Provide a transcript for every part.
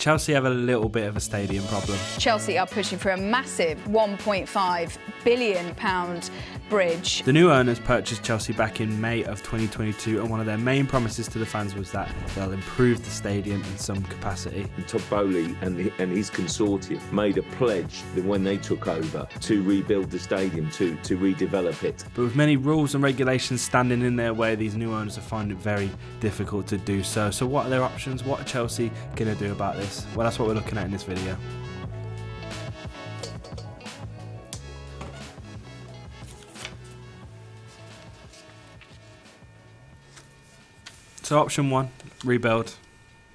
Chelsea have a little bit of a stadium problem. Chelsea are pushing for a massive £1.5 billion bridge. The new owners purchased Chelsea back in May of 2022, and one of their main promises to the fans was that they'll improve the stadium in some capacity. Todd Boehly and his consortium made a pledge that when they took over to rebuild the stadium, to redevelop it. But with many rules and regulations standing in their way, these new owners are finding it very difficult to do so. So what are their options? What are Chelsea going to do about this? Well, that's what we're looking at in this video. So option 1, rebuild.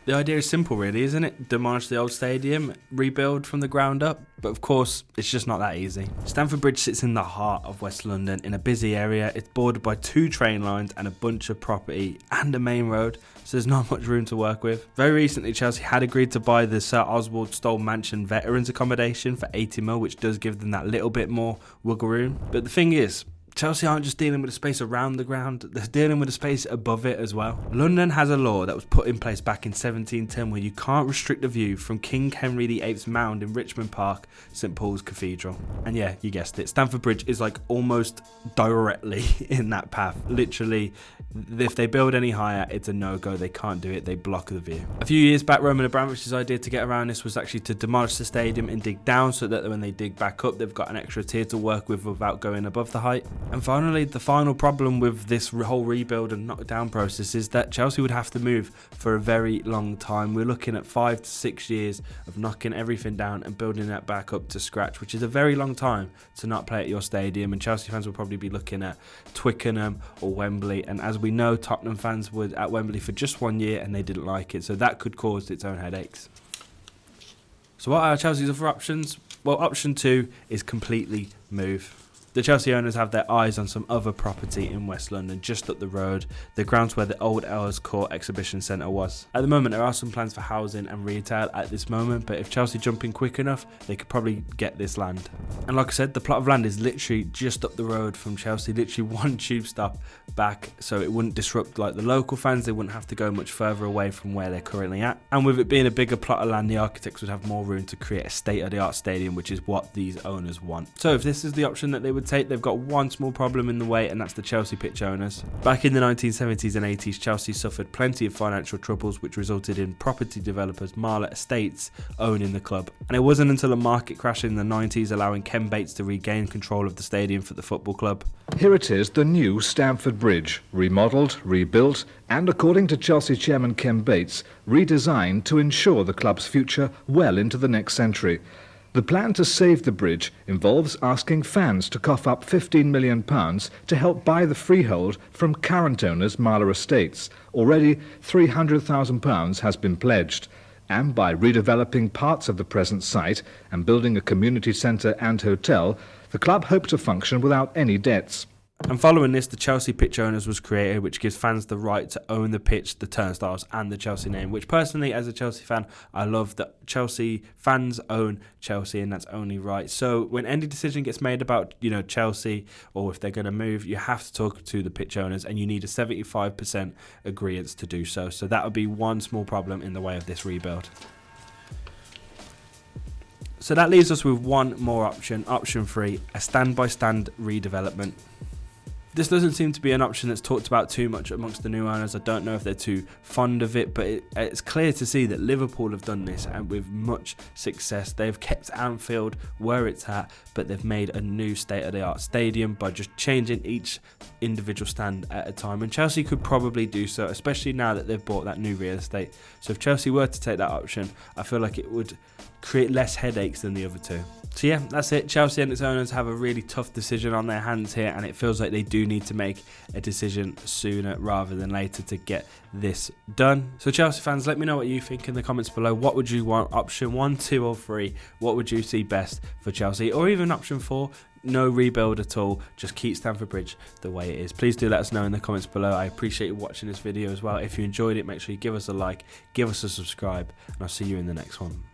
The idea is simple really, isn't it? Demolish the old stadium, rebuild from the ground up, but of course it's just not that easy. Stamford Bridge sits in the heart of West London in a busy area. It's bordered by 2 train lines and a bunch of property and a main road, so there's not much room to work with. Very recently Chelsea had agreed to buy the Sir Oswald Stoll Mansion Veterans Accommodation for 80 mil, which does give them that little bit more wiggle room. But the thing is, Chelsea aren't just dealing with the space around the ground, they're dealing with the space above it as well. London has a law that was put in place back in 1710 where you can't restrict the view from King Henry VIII's mound in Richmond Park, St Paul's Cathedral. And yeah, you guessed it, Stamford Bridge is like almost directly in that path. Literally, if they build any higher, it's a no-go, they can't do it, they block the view. A few years back, Roman Abramovich's idea to get around this was actually to demolish the stadium and dig down so that when they dig back up, they've got an extra tier to work with without going above the height. And finally, the final problem with this whole rebuild and knockdown process is that Chelsea would have to move for a very long time. We're looking at 5 to 6 years of knocking everything down and building that back up to scratch, which is a very long time to not play at your stadium. And Chelsea fans will probably be looking at Twickenham or Wembley. And as we know, Tottenham fans were at Wembley for just 1 year and they didn't like it. So that could cause its own headaches. So what are Chelsea's other options? Well, option 2 is completely move. The Chelsea owners have their eyes on some other property in West London, just up the road, the grounds where the old Earls Court Exhibition Centre was. At the moment, there are some plans for housing and retail at this moment, but if Chelsea jump in quick enough, they could probably get this land. And like I said, the plot of land is literally just up the road from Chelsea, literally 1 tube stop back, so it wouldn't disrupt like the local fans, they wouldn't have to go much further away from where they're currently at. And with it being a bigger plot of land, the architects would have more room to create a state-of-the-art stadium, which is what these owners want. So if this is the option that they would take, they've got one small problem in the way, and that's the Chelsea pitch owners. Back in the 1970s and 80s, Chelsea suffered plenty of financial troubles, which resulted in property developers Marla Estates owning the club. And it wasn't until a market crash in the 90s allowing Ken Bates to regain control of the stadium for the football club. Here it is, the new Stamford Bridge, remodelled, rebuilt, and according to Chelsea chairman Ken Bates, redesigned to ensure the club's future well into the next century. The plan to save the bridge involves asking fans to cough up £15 million to help buy the freehold from current owners Marla Estates. Already £300,000 has been pledged. And by redeveloping parts of the present site and building a community centre and hotel, the club hope to function without any debts. And following this, the Chelsea Pitch Owners was created, which gives fans the right to own the pitch, the turnstiles and the Chelsea name, which personally, as a Chelsea fan, I love that Chelsea fans own Chelsea, and that's only right. So when any decision gets made about, Chelsea, or if they're going to move, you have to talk to the pitch owners, and you need a 75% agreement to do so. So that would be one small problem in the way of this rebuild. So that leaves us with one more option, option 3, a stand-by-stand redevelopment. This doesn't seem to be an option that's talked about too much amongst the new owners. I don't know if they're too fond of it, but it's clear to see that Liverpool have done this, and with much success. They've kept Anfield where it's at, but they've made a new state-of-the-art stadium by just changing each individual stand at a time. And Chelsea could probably do so, especially now that they've bought that new real estate. So if Chelsea were to take that option, I feel like it would create less headaches than the other two. So yeah, that's it. Chelsea and its owners have a really tough decision on their hands here, and it feels like they do need to make a decision sooner rather than later to get this done. So Chelsea fans, let me know what you think in the comments below. What would you want? Option 1, 2 or 3? What would you see best for Chelsea? Or even option 4, no rebuild at all, just keep Stamford Bridge the way it is. Please do let us know in the comments below. I appreciate you watching this video as well. If you enjoyed it, make sure you give us a like, give us a subscribe, and I'll see you in the next one.